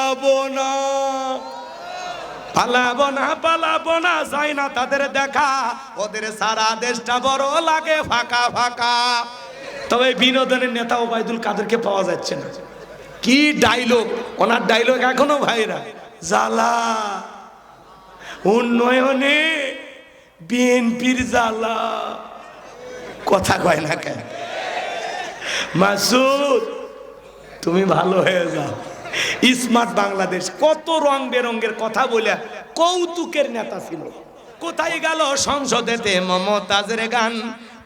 পালাবো না, পালাবো না, পালাবো না, যাই না তাদের দেখা, ওদের সারা দেশটা বড় লাগে ফাঁকা ফাঁকা। তবে বিনোদনের নেতা ওবায়দুল কাদেরকে পাওয়া যাচ্ছে না। কি ডায়লগ, ওনার ডায়লগ এখনো ভাইরা, জ্বালা উন্নয়নে বিএনপির জ্বালা, কথা কয় না কেন? মাসুদ তুমি ভালো হয়ে যাও, স্মার্ট বাংলাদেশ, কত রং বেরঙের কথা বলে কৌতুকের নেতা ছিল। কোথায় গেল সংসদেতে মমতাজের গান,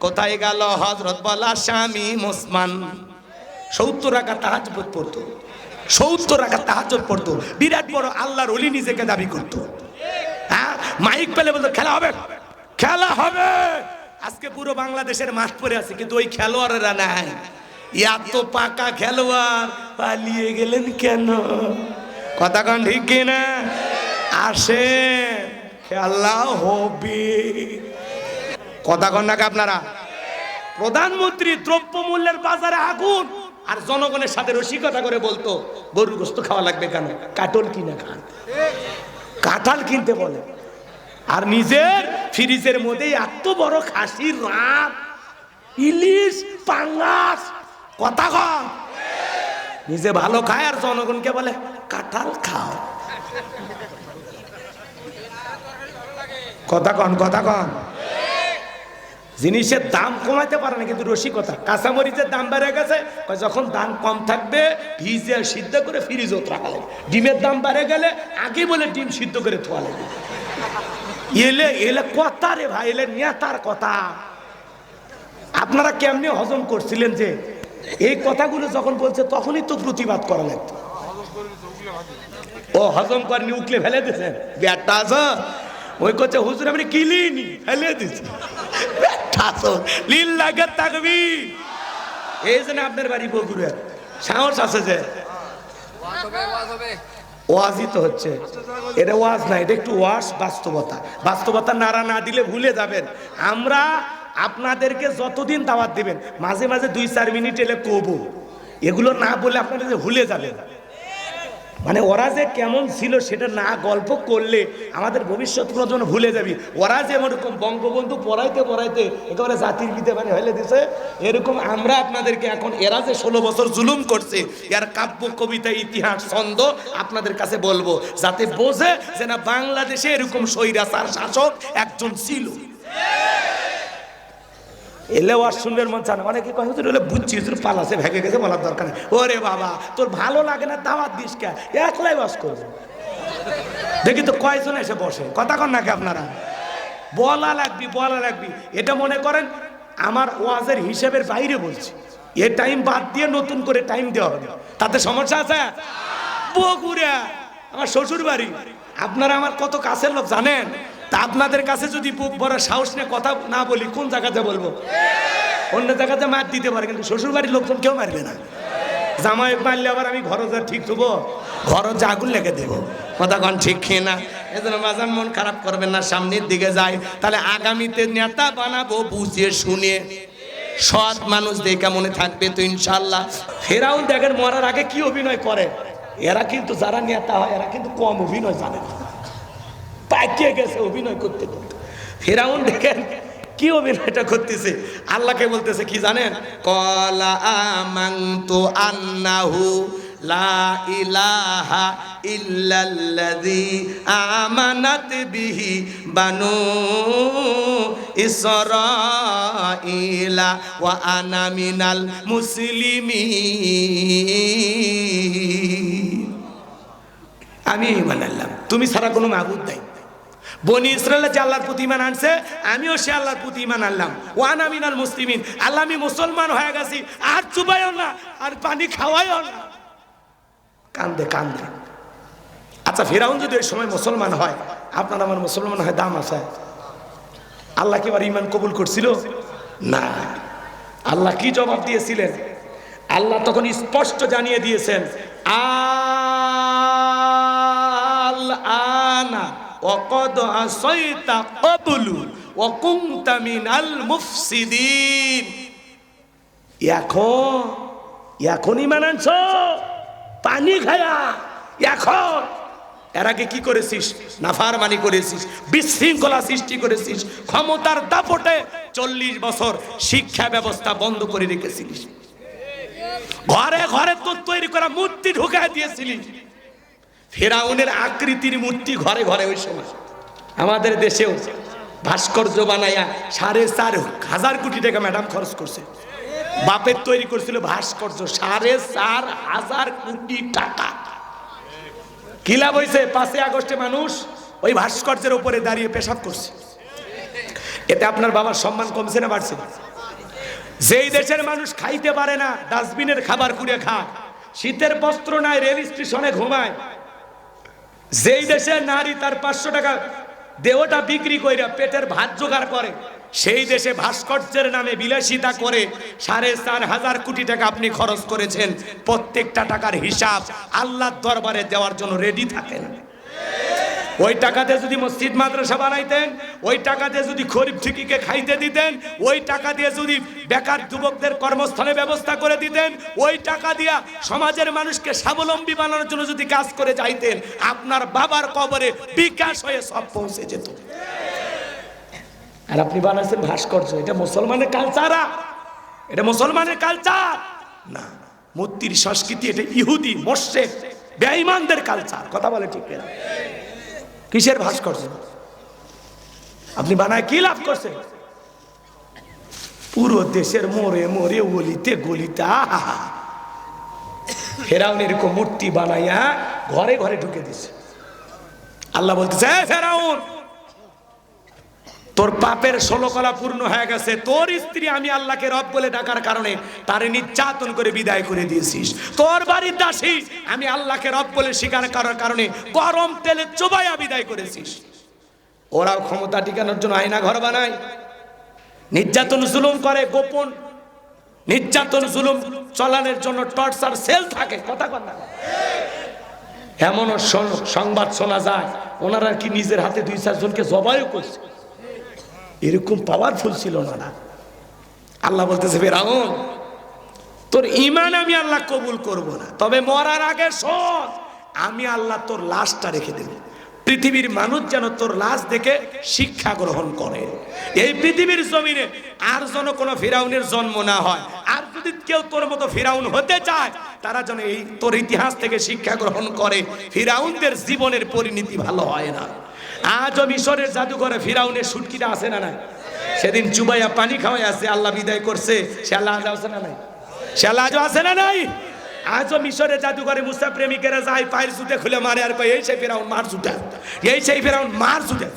কোথায় গেল হযরত বলা স্বামী মুসমান। 70 রাকাত তাহাজ্জুদ পড়তো, 70 রাকাত তাহাজ্জুদ পড়তো, বিরাট বড় আল্লাহর ওলি নিজেকে দাবি করতো। হ্যাঁ, মাইক পেলে বলতো খেলা হবে, খেলা হবে। আজকে পুরো বাংলাদেশের মাঠ পড়ে আছে, কিন্তু ওই খেলোয়াড়েরা নাই। এত পাকা খেলোয়াড় পালিয়ে গেলেন কেন? কথা কন ঠিক কিনা? আসে খেলা হবে, কথা কন নাকি আপনারা? প্রধানমন্ত্রী দ্রব্য মূল্যের বাজারে আগুন, আর জনগণের সাথে রসিকতা করে বলতো গরুর গোশত খাওয়া লাগবে কেন, কাটল কিনে খান, কাঁঠাল কিনতে বলে। আর নিজের ফ্রিজের মধ্যে এত বড় খাসির রাত, ইলিশ, পাঙ্গাস, কথা কন, নিজে ভালো খায় আর জনগণকে বলে কাঁঠাল খাও। কথা কন, কথা কন। জিনিসের দাম কমাইতে পারে না, কিন্তু রসিকতা। কাঁচামরিচের দাম বেড়ে গেছে, যখন দাম কম থাকবে ভিজে সিদ্ধ করে ফ্রিজত রাখা লাগবে। ডিমের দাম বেড়ে গেলে আগে বলে ডিম সিদ্ধ করে থোয়া লাগবে। এলে এলে কথা রে ভাই, এলে নেতার কথা। আপনারা কেমনি হজম করছিলেন যে এই কথাগুলো যখন বলছে তখনই তো প্রতিবাদ করা লাগতো। ও হজম করেনি, উকলে ফেলে দিয়েছেন ব্যাটটা আছে, ওই করছে হুজুর আমি কিলিনি ফেলে দিচ্ছি, লিল্লাহি তাকবীর। এই জন্য আপনার বাড়ি বগুড়া সাহস আছে যে ওয়াজই তো হচ্ছে, এটা ওয়াজ না, এটা একটু ওয়াজ, বাস্তবতা। বাস্তবতা নাড়া না দিলে ভুলে যাবেন। আমরা আপনাদেরকে যতদিন দাওয়াত দিবেন, মাঝে মাঝে 2-4 মিনিট এলে কবো, এগুলো না বলে আপনারা যে ভুলে যাবেন। মানে ওরা যে কেমন ছিল সেটা না গল্প করলে আমাদের ভবিষ্যৎ প্রজন্ম ভুলে যাবি। ওরা যে এরকম বঙ্গবন্ধু পড়াইতে পড়াইতে একেবারে জাতির পিতা মানে হইলে দিছে, এরকম আমরা আপনাদেরকে এখন, এরা যে 16 বছর জুলুম করছে, এর কাব্য কবিতা ইতিহাস ছন্দ আপনাদের কাছে বলবো, যাতে বোঝে যে না বাংলাদেশে এরকম স্বৈরাচার শাসক একজন ছিল। এলে ওয়াজ শুনবেন মন চান, অনেকে কয় হুজুর হলে বুঝছি হুজুর পালাছে ভেগে গেছে, বলার দরকার নেই। ওরে বাবা, তোর ভালো লাগে না দাওয়াত দিস কে, একলাই ওয়াজ করবে। দেখি তো কয়জন এসে বসে, কথা কন নাকি আপনারা? বলা লাগবি, বলা লাগবি। এটা মনে করেন আমার ওয়াজের হিসেবের বাইরে বলছি, এ টাইম বাদ দিয়ে নতুন করে টাইম দেওয়া হবে, তাতে সমস্যা আছে? বগুড়া আমার শ্বশুর বাড়ি, আপনারা আমার কত কাছের লোক জানেন। তা আপনাদের কাছে যদি বুক ভরা সাহস নিয়ে কথা না বলি, কোন জায়গাতে বলবো? অন্য জায়গাতে মার দিতে পারে, কিন্তু শ্বশুর বাড়ির লোকজন কেউ মারবে না। জামাই মারলে আবার আমি ঘর যা ঠিক দেবো, ঘর যা আগুন লেগে দেবো, কথা কন ঠিক না? এজন্য মাঝে মন খারাপ করবেন না, সামনের দিকে যাই। তাহলে আগামীতে নেতা বানাবো বুঝিয়ে শুনে, সৎ মানুষ দেখে মনে থাকবে তো ইনশাল্লাহ। ফেরাউন দেখেন মরার আগে কি অভিনয় করে। এরা কিন্তু যারা নেতা হয় এরা কিন্তু কম অভিনয় জানে না, পাকিয়ে গেছে অভিনয় করতে করতে। ফেরাউন দেখেন কি অভিনয়টা করতেছে, আল্লাহকে বলতেছে কি জানেন? ক্বালা আমানতু আন্নাহু লা ইলাহা ইল্লাল্লাযী আমানাত বিহি বানু ইসরাঈলা ওয়া আনা মিনাল মুসলিমিন। আমি ঈমান আনলাম, তুমি ছাড়া কোনো মাবুদ নাই। বনি ইসরায়েল যে আল্লাহর প্রতি ঈমান আনছে, আমিও সে আল্লাহর প্রতি ঈমান আনলাম। ওয়া আনা মিনাল মুসলিমিন, আল্লাহ আমি মুসলমান হয়ে গেছি, আর চুবাইও না আর পানি খাওয়াইও না। কান্দে কান্দে। আচ্ছা ফিরাউন যদি ওই সময় মুসলমান হয়, আপনার আমার মুসলমান হয় দাম আছে? আল্লাহ কি আর ঈমান কবুল করছিল? না। আল্লাহ কি জবাব দিয়েছিলেন? আল্লাহ তখন স্পষ্ট জানিয়ে দিয়েছেন, আল-আনা ওয়াকাদ আসাইতা ক্বাবলু ওয়া কুনতা মিনাল মুফসিদিন। এখন ঈমান আনছো পানি খায়া, এখন এর আগে কি করেছিস? নাফরমানি করেছিস, বিশৃঙ্খলা সৃষ্টি করেছিস, ক্ষমতার দাপটে 40 বছর শিক্ষা ব্যবস্থা বন্ধ করে রেখেছিলিস, ঘরে ঘরে তোর তৈরি করা মূর্তি ঢুকায় দিয়েছিলিস, ফেরাউনের আকৃতির মূর্তি ঘরে ঘরে। ওই সময় আমাদের দেশেও ভাস্কর্য বানাইয়া 4,500 কোটি টাকা ম্যাডাম খরচ করছে। বাপের তৈরি করছিল ভাস্কর্য 4,500 কোটি টাকা। কি লাভ হয়েছে? 5 আগস্টে মানুষ ওই ভাস্কর্যের উপরে দাঁড়িয়ে পেশাব করছে। এতে আপনার বাবার সম্মান কমছে না বাড়ছে? যেই দেশের মানুষ খাইতে পারে না, ডাস্টবিনের খাবার কুড়ে খায়, শীতের বস্ত্র নাই, রেল স্টেশনে ঘুমায়, যেই দেশে নারী তার 500 টাকা দেহটা বিক্রি করে পেটের ভাত জোগাড় করে, সেই দেশে ভাস্কর্যের নামে বিলাসিতা করে 4,500 কোটি টাকা আপনি খরচ করেছেন। প্রত্যেকটা টাকার হিসাব আল্লাহর দরবারে দেওয়ার জন্য রেডি থাকেন। ওই টাকাতে যদি মসজিদ মাদ্রাসা বানাইতেন, ওই টাকাতে যদি গরিব ঝুঁকিকে খাইতে দিতেন, ওই টাকা দিয়ে যদি বেকার যুবকদের কর্মস্থলে ব্যবস্থা করে দিতেন, ওই টাকা দিয়া সমাজের মানুষকে স্বাবলম্বী বানানোর জন্য যদি কাজ করে যাইতেন, আপনার বাবার কবরে বিকাশ হয়ে সব পৌঁছে যেত। আর আপনি বানাচ্ছেন ভাস্কর্য। এটা মুসলমানের কালচার? এটা মুসলমানের কালচার না, মূর্তির সংস্কৃতি। এটা ইহুদি মোশরেক বেঈমানদের কালচার। কথা বলে ঠিক না? কিসের ভাস্কর্য? আপনি বানায় কি লাভ করছেন? পুরো দেশের মোড়ে মোড়ে গলিতে গলিতে ফেরাউন এরকম মূর্তি বানাইয়া ঘরে ঘরে ঢুকে দিছে। আল্লাহ বলতেছে, ফেরাউন তোর পাপের 16 কলা পূর্ণ হয়ে গেছে। তোর স্ত্রী আমি আল্লাহকে রব বলে ডাকার কারণে তারে নির্যাতন করে বিদায় করে দিয়েছিস। তোর বাড়ির দাসী আমি আল্লাহকে রব বলে স্বীকার করার কারণে গরম তেলে চোবাইয়া বিদায় করেছিস। ওরাও ক্ষমতা টিকানোর জন্য আয়না ঘর বানায়, নির্যাতন জুলুম করে, গোপন নির্যাতন জুলুম চলানোর জন্য টর্চার সেল থাকে। কথা কর না? এমনও সংবাদ শোনা যায় ওনারা কি নিজের হাতে 2-4 জনকে জবাইও করছে। এরকম পাওয়ারফুল ছিল না। আল্লাহ বলতেছে, ফেরাউন তোর ঈমান আমি আল্লাহ কবুল করব না, তবে মরার আগে শোন, আমি আল্লাহ তোর লাশটা রেখে দেব। পৃথিবীর মানুষ যেন তোর লাশ দেখে শিক্ষা গ্রহণ করে। এই পৃথিবীর জমিনে আর যেন কোনো ফিরাউনের জন্ম না হয়। আর যদি কেউ তোর মতো ফিরাউন হতে চায়, তারা যেন এই তোর ইতিহাস থেকে শিক্ষা গ্রহণ করে। ফিরাউনদের জীবনের পরিণতি ভালো হয় না। আজও মিশরের জাদুঘরে ফিরাউনের সুটকিটা আছে না নাই? সেদিন চুবাইয়া পানি খাওয়াই আছে, আল্লাহ বিদায় করছে। সে আল্লাহ আজও আছে না নাই? সে আল্লাহ আজও আছে না নাই? আজও মিশরের জাদুঘরে মুসা প্রেমিকেরা যায়, পায়ের জুতে খুলে মারে আর কয় এই সেই ফিরাউন মার জুতা, এই সেই ফিরাউন মার জুতা।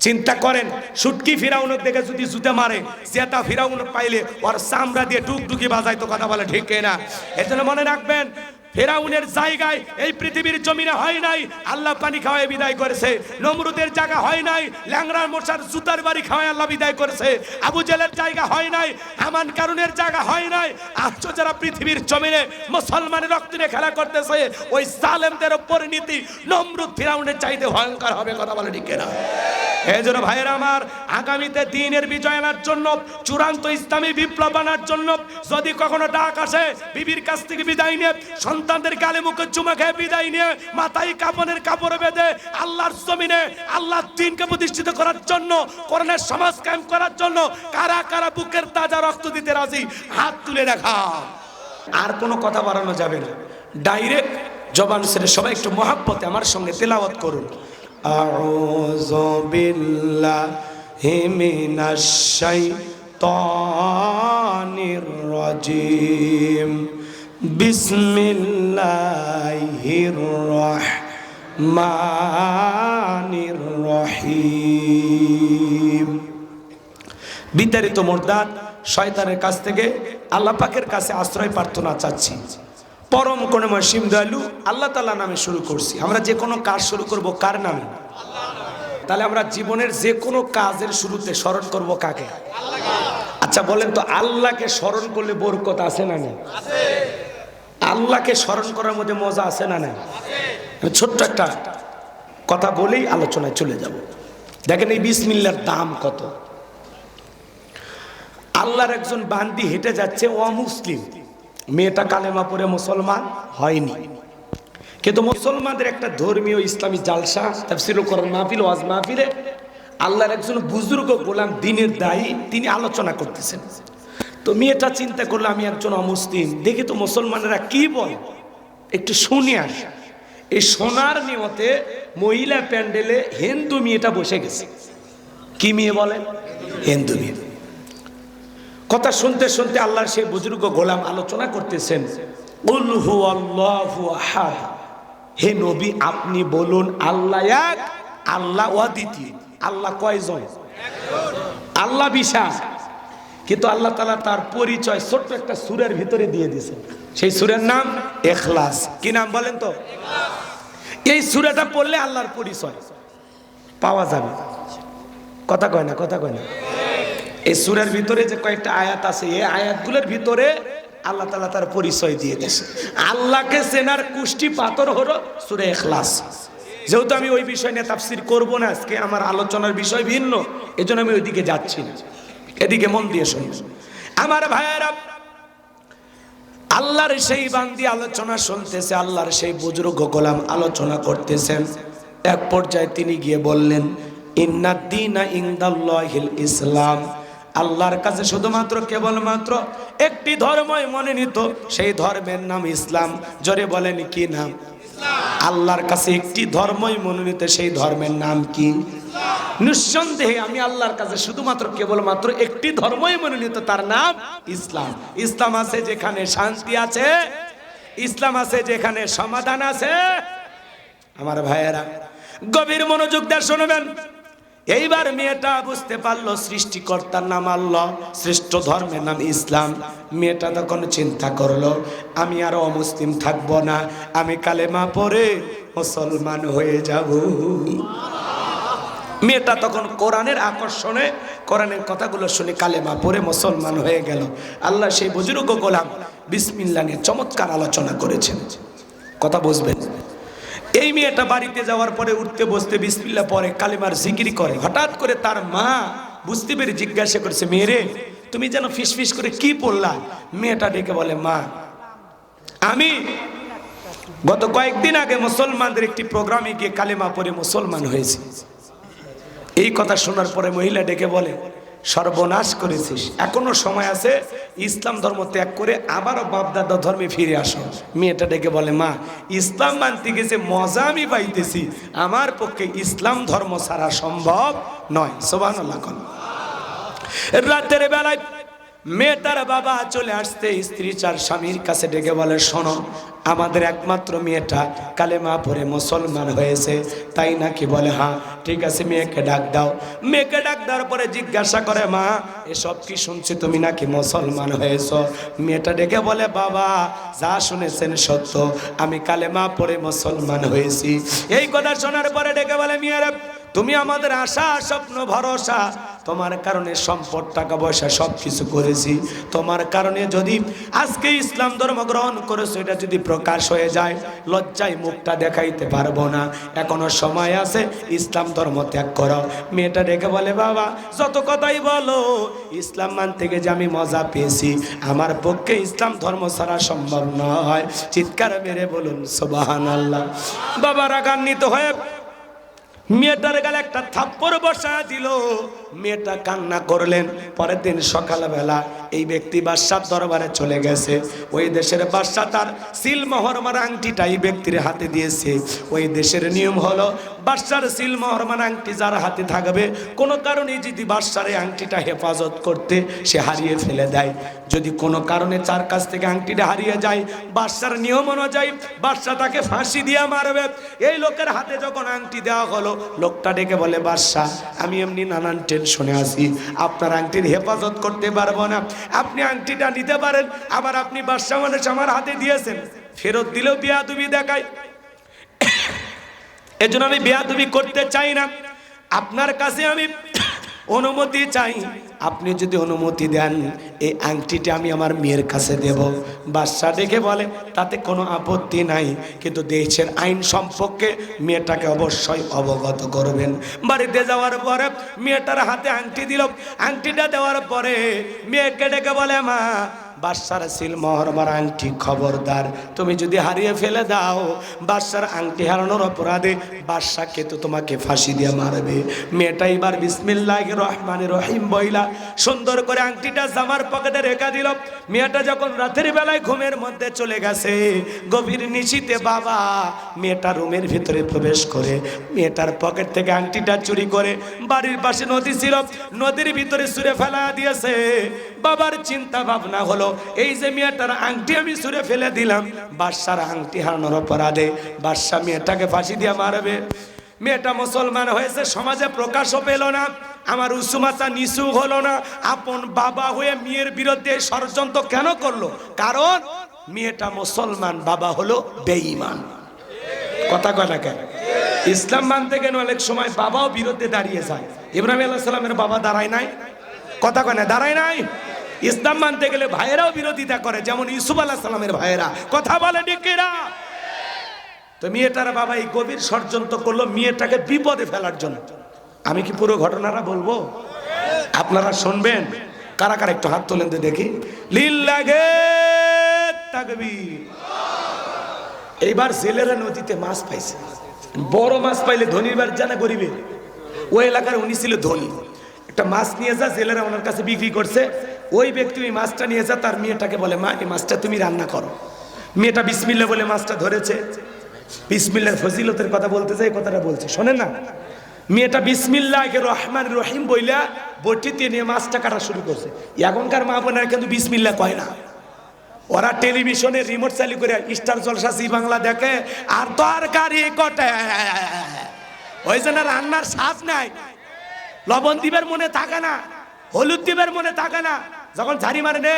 চিন্তা করেন, সুটকি ফিরাউনের দেখে যদি জুতে মারে, জেতা ফিরাউন পাইলে ওর চামড়া দিয়ে টুকটুকি বাজায়। তো কথা বলে ঠিক না? এর জন্য মনে রাখবেন, ফেরাউনের জায়গায় এই পৃথিবীর জমিনে হয় নাই, আল্লাহ পানি খাওয়ায় বিদায় করেছে। নমরুদের জায়গা হয় নাই, ল্যাংড়ার মশার জুতার বাড়ি খাওয়ায় আল্লাহ বিদায় করেছে। আবু জেলের জায়গা হয় নাই, হামান কারুনের জায়গা হয় নাই। আজ যারা পৃথিবীর জমিনে মুসলমানের রক্ত নিয়ে খেলা করতেছে, ওই জালেমদের পরিণতি নমরুদ ফিরাউনের চাইতে ভয়ঙ্কর হবে। কথা বলে ঠিক না? এই জন্য ভাইয়েরা আমার, আগামীতে দ্বীনের বিজয় আনার জন্য, চূড়ান্ত ইসলামী বিপ্লব আনার জন্য যদি কখনো ডাক আসে, বিবির কাছ থেকে বিদায় নিয়ে, সন্তানদের গালে মুখে চুমা খেয়ে বিদায় নিয়ে, মাথায় কাপড়ের কাপড় বেঁধে আল্লাহর জমিনে আল্লাহর দ্বীনকে প্রতিষ্ঠিত করার জন্য, কোরআনের সমাজ কায়েম করার জন্য কারা কারা বুকের তাজা রক্ত দিতে রাজি, হাত তুলে রাখা। আর কোনো কথা বাড়ানো যাবে না, ডাইরেক্ট জবান ছেড়ে সবাই একটু মহাব্বতে আমার সঙ্গে তেলাওয়াত করুন। আউযু বিল্লাহি মিনাশ শাইতানির রাজিম। বিসমিল্লাহির রহমানির রহিম। বিতাড়িত মুরদাদ শয়তানের কাছ থেকে আল্লাহ পাকের কাছে আশ্রয় প্রার্থনা চাচ্ছি। পরম করুণাময় সীম দয়ালু আল্লাহ তাআলা নামে শুরু করছি। আমরা যে কোনো কাজ শুরু করব কার নামে? তাহলে আমরা জীবনের যে কোনো কাজের শুরুতে স্মরণ করব কাকে? আচ্ছা বলেন তো, আল্লাহকে স্মরণ করলে বরকত আছে না নেই? আল্লাহকে স্মরণ করার মধ্যে মজা আছে না নেই? ছোট্ট একটা কথা বলেই আলোচনায় চলে যাব। দেখেন এই বিসমিল্লাহর দাম কত। আল্লাহর একজন বান্দি হেঁটে যাচ্ছে, অমুসলিম, মেয়েটা কালেমা পড়ে মুসলমান হয়নি, কিন্তু মুসলমানদের একটা ধর্মীয় ইসলামী জালসা তাফসীরুল কোরআন মাহফিল ওয়াজ মাহফিলে আল্লাহর একজন বুজুর্গ গোলাম দ্বীনের দায়ী তিনি আলোচনা করতেছেন। তো মেয়েটা চিন্তা করলো আমি একজন অমুসলিম, দেখি তো মুসলমানেরা কি বলে, একটু শুনে আস। এই সোনার নিয়তে মহিলা প্যান্ডেলে হিন্দু মেয়েটা বসে গেছে। কি মেয়ে বলে? হিন্দু মেয়ে। কথা শুনতে শুনতে আল্লাহর সেই বুজুর্গ গোলাম আলোচনা করতেছেন, কুল হুয়াল্লাহু আহাদ, হে নবী আপনি বলুন আল্লাহ এক, আল্লাহ অদ্বিতীয়। আল্লাহ কয়জন? আল্লাহ বিশাল। কিন্তু আল্লাহ তাআলা তার পরিচয় ছোট্ট একটা সূরার ভিতরে দিয়ে দিয়েছেন। সেই সূরার নাম ইখলাস। কি নাম বলেন তো? এই সূরাটা পড়লে আল্লাহর পরিচয় পাওয়া যাবে। কথা কয় না, কথা কয় না। এই সূরার ভিতরে যে কয়েকটা আয়াত আছে, এই আয়াতগুলোর ভিতরে আল্লাহ তাআলা তার পরিচয় দিয়ে দিয়েছে। আল্লাহকে চেনার কুষ্টি পাথর হলো সূরা ইখলাস। যেহেতু আমি ওই বিষয় নিয়ে তাফসীর করব না আজকে, আমার আলোচনার বিষয় ভিন্ন, এজন্য আমি ওইদিকে যাচ্ছি না, এদিকে মন দিয়ে শুনুন আমার ভাইয়েরা। আল্লাহর সেই বান্দি আলোচনা শুনতেছে, আল্লাহর সেই বুজুর্গ গোলাম আলোচনা করতেছেন। এক পর্যায়ে তিনি গিয়ে বললেন, ইন্নাদ দীনা ইনদাল্লাহিল ইসলাম, আল্লাহর কাছে শুধুমাত্র কেবলমাত্র একটি ধর্মই মনোনীত, সেই ধর্মের নাম ইসলাম। জোরে বলেন কি নাম? আল্লাহর কাছে একটি ধর্মই মনোনীত, সেই ধর্মের নাম কি? নিঃসন্দেহে আমি আল্লাহর কাছে শুধুমাত্র কেবলমাত্র একটি ধর্মই মনোনীত, তার নাম ইসলাম। ইসলাম আছে যেখানে শান্তি আছে, ইসলাম আছে যেখানে সমাধান আছে। আমার ভাইয়েরা গভীর মনোযোগ দিয়ে শুনবেন। এইবার মেয়েটা বুঝতে পারলো সৃষ্টিকর্তার নাম আল্লাহ, শ্রেষ্ঠ ধর্মের নাম ইসলাম। মেয়েটা তখন চিন্তা করলো আমি আর অমুসলিম থাকবো না, আমি কালেমা পড়ে মুসলমান হয়ে যাব। মেয়েটা তখন কোরআনের আকর্ষণে কোরআনের কথাগুলো শুনে কালেমা পড়ে মুসলমান হয়ে গেল। আল্লাহ সেই বুজুর্গ গোলাম বিসমিল্লাহ নিয়ে চমৎকার আলোচনা করেছেন। কথা বুঝবেন। এই মেয়েটা বাড়িতে যাওয়ার পরে উঠতে বসতে বিসমিল্লাহ পরে কালেমার জিকির করে। হঠাৎ করে তার মা বুঝতে পেরে জিজ্ঞাসা করেছে, মেয়েরে তুমি যেন ফিসফিস করে কি পড়লা? মেয়েটা ডেকে বলে, মা আমি গত কয়েকদিন আগে মুসলমানদের একটি প্রোগ্রামে গিয়ে কালেমা পড়ে মুসলমান হয়েছি। এই কথা শোনার পরে মহিলা ডেকে বলে, সর্বনাশ করেছিস, এখনো সময় আছে, ইসলাম ধর্ম ত্যাগ করে আবারও বাপদাদা ধর্মে ফিরে আসো। মেয়েটা ডেকে বলে, মা ইসলাম মানতে গেছে মজা আমি পাইতেছি, আমার পক্ষে ইসলাম ধর্ম ছাড়া সম্ভব নয়। সুবহানাল্লাহ। রাতের বেলায় মেয়েটার বাবা চলে আসতে স্ত্রী চার স্বামীর কাছে ডেকে বলে, শোনো আমাদের একমাত্র মেয়েটা কালেমা পড়ে মুসলমান হয়েছে, তাই নাকি? বলে হ্যাঁ। ঠিক আছে, মেয়েকে ডাক দাও। মেয়েকে ডাক দেওয়ার পরে জিজ্ঞাসা করে, মা এসব কি শুনছি, তুমি নাকি মুসলমান হয়েছ? মেয়েটা ডেকে বলে, বাবা যা শুনেছেন সত্য, আমি কালেমা পড়ে মুসলমান হয়েছি। এই কথা শোনার পরে ডেকে বলে, মেয়েরা তুমি আমাদের আশা স্বপ্ন ভরসা, তোমার কারণে সম্পদ টাকা পয়সা সব কিছু করেছি, তোমার কারণে যদি আজকে ইসলাম ধর্ম গ্রহণ করেছো এটা যদি প্রকাশ হয়ে যায় লজ্জায় মুখটা দেখাইতে পারবো না, এখনো সময় আছে, ইসলাম ধর্ম ত্যাগ করো। মেয়েটা ডেকে বলে, বাবা যত কথাই বলো, ইসলাম মানতে গিয়ে যে আমি মজা পেয়েছি, আমার পক্ষে ইসলাম ধর্ম ছাড়া সম্ভব নয়। চিৎকার মেরে বলুন সুবহানাল্লাহ। বাবা রাগান্বিত হয়ে মেয়েটার গালে একটা থাপ্পড় বসা দিল। মেয়েটা কান্না করলেন। পরের দিন সকালবেলা এই ব্যক্তি বাদশার দরবারে চলে গেছে। ওই দেশের বাদশা তার সিলমোহর মারা আংটিটা এই ব্যক্তির হাতে দিয়েছে। ওই দেশের নিয়ম হলো বাদশার সিলমোহর মারা আংটি যার হাতে থাকবে, কোনো কারণে যদি বাদশার এই আংটিটা হেফাজত করতে সে হারিয়ে ফেলে দেয়, যদি কোনো কারণে তার কাছ থেকে আংটিটা হারিয়ে যায়, বাদশার নিয়ম অনুযায়ী বাদশা তাকে ফাঁসি দিয়ে মারবে। এই লোকের হাতে যখন আংটি দেওয়া হলো, লোকটা ডেকে বলে, বাদশাহ আমি এমনি নানান টেনশনে আছি, আপনার আংটির হেফাজত করতে পারবো না, আপনি আংটিটা নিতে পারেন। আবার আপনি বাদশাহ মানুষ আমার হাতে দিয়েছেন, ফেরত দিলেও বেয়াদবি দেখায়, এজন্য আমি বেয়াদবি করতে চাই না, আপনার কাছে আমি অনুমতি চাই, আপনি যদি অনুমতি দেন এই আংটিটা আমি আমার মেয়ের কাছে দেব। বাদশা দেখে বলে, তাতে কোনো আপত্তি নাই, কিন্তু দেশের আইন সম্পর্কে মেয়েটাকে অবশ্যই অবগত করবেন। বাড়িতে যাওয়ার পরে মেয়েটার হাতে আংটি দিল। আংটিটা দেওয়ার পরে মেয়েকে ডেকে বলে, মা বাদশার সিল মোহর মারা আংটি, খবরদার তুমি যদি হারিয়ে ফেলে দাও বাদশার আংটি হারানোর অপরাধে বাদশাকে তো তোমাকে ফাঁসি দিয়ে মারবে। মেয়েটা এবার বিসমিল্লাহির রহমানির রহিম বইলা সুন্দর করে আংটিটা জামার পকেটে রেখে দিল। মেয়েটা যখন রাতের বেলায় ঘুমের মধ্যে চলে গেছে, গভীর নিশীতে বাবা মেয়েটা রুমের ভিতরে প্রবেশ করে মেয়েটার পকেট থেকে আংটিটা চুরি করে বাড়ির পাশে নদী ছিল, নদীর ভিতরে ছুঁড়ে ফেলা দিয়েছে। বাবার চিন্তা ভাবনা হলো এই যে মেয়েটার আংটি আমি ছুঁড়ে ফেলে দিলাম, বাদশার আংটি হারানোর অপরাধে বাদশা মেয়েটাকে ফাঁসি দিয়ে মারবে। মেয়েটা মুসলমান হয়েছে, সমাজে প্রকাশও পেল না, আমার উসুমাতা নিচু হলো না। আপন বাবা হয়ে মেয়ের বিরুদ্ধে ষড়যন্ত্র কেন করলো? কারণ মেয়েটা মুসলমান, বাবা হলো বেঈমান। কথা কয় না কেন? ইসলাম মানতে গেলে অনেক সময় বাবাও বিরুদ্ধে দাঁড়িয়ে যায়। ইব্রাহিম আলাইহিস সালামের বাবা দাঁড়ায় নাই? কথা কয় না? দাঁড়ায় নাই? ইসলাম মানতে গেলে ভাইয়েরাও বিরোধিতা করে, যেমন ইউসুফ আলাইহিস সালামের ভাইয়েরা। কথা বলে ডিকেরা। তো মেয়েটার বাবা এই গভীর ষড়যন্ত্র করলো মেয়েটাকে বিপদে ফেলার জন্য। আমি কি পুরো ঘটনাটা বলবো? আপনারা শুনবেন? কারা কারা একটু হাত তোলেন তো দেখি। লিল্লাহে তাকবীর। এইবার জেলেরা নদীতে মাছ পাইছে, বড় মাছ পাইলে ধনীর বাড়ি জানা গরিবের। ওই এলাকার উনি ছিল ধনী, একটা মাছ নিয়ে যা জেলেরা ওনার কাছে বিক্রি করছে। ওই ব্যক্তি ওই মাছটা নিয়ে যা তার মেয়েটাকে বলে মা এই মাছটা তুমি রান্না করো। মেয়েটা বিসমিল্লাহ বলে মাছটা ধরেছে। বিসমিল্লাহর ফজিলতের কথা বলতে চাই, কথাটা বলছে শোনেন না। মেয়েটা বিসমিল্লাহির রহমানির রহিম বইলা বটিতে নিয়ে মাছটা কাটা শুরু করছে। এখনকার মা বোনেরা কিন্তু বিসমিল্লাহ কয় না, ওরা টেলিভিশনে রিমোট চালু করে স্টার জলসা জি বাংলা দেখে আর তরকারি কটে। ওই জন্য রান্নার স্বাদ নাই, লবণ দিবের মনে থাকে না, হলুদ দিবের মনে থাকে না। যখন ঝাড়ি মারে নে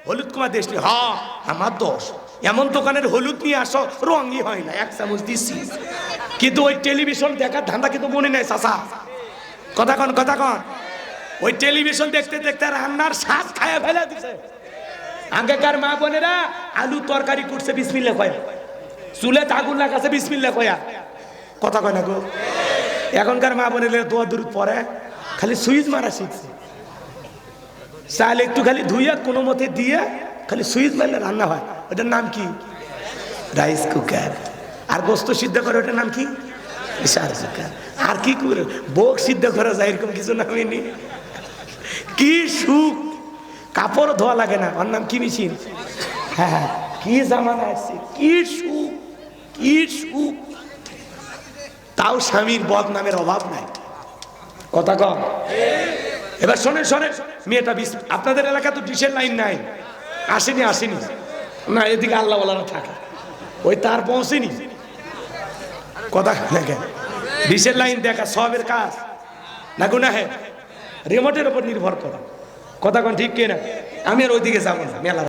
হলুদ কুমার দেশলি, হ আমার দোষ, এমন দোকানের হলুদ নিয়ে আসো রঙই হয় না, এক চামচ দিচ্ছি। কিন্তু ওই টেলিভিশন দেখার ধান্দা কিন্তু মনে নেই চাচা। কথা কন, কথা কন। ওই টেলিভিশন দেখতে দেখতে রান্নার স্বাদ খায় ফেলে দিছে। আগেকার মা বোনেরা আলু তরকারি করছে বিসমিল্লাহ কয়া, চুলে আগুন লাগাছে বিসমিল্লাহ কয়া। কথা কয় না গো? এখনকার মা বোনেরা দোয়া দূর পরে খালি সুইচ মারা শিখছে। চাল একটু খালি ধুইয়া কোনো মতে দিয়ে খালি সুইচ মারলে রান্না হয়। ওটার নাম কি? Rice cooker. আর গোস্ত সিদ্ধ করে ওটার নাম কি? Pressure cooker. আর কি করে বোক সিদ্ধ করা যায় এরকম কিছু নামই নেই। কি সুখ, কাপড় ধোয়া লাগে না, ওর নাম কি মেশিন। হ্যাঁ হ্যাঁ, কি জামানা আসছে, কি সুখ, কি সুখ। তাও স্বামীর বদনামের অভাব নাই। কথা কম। এবার শোনেন শোনেন, মেয়েটা আপনাদের এলাকা তো ডিশের লাইন নাই, আসেনি আসেনি না, এদিকে আল্লাহওয়ালারা থাকে, ওই তার পৌঁছেনি। কথা দেখেন, ডিশের লাইন দেখা সবের কাজ না গুনাহে, রিমোটের উপর নির্ভর করে। কথা কোন ঠিক কিনা? আমি আর ওইদিকে যাবো না মেলা।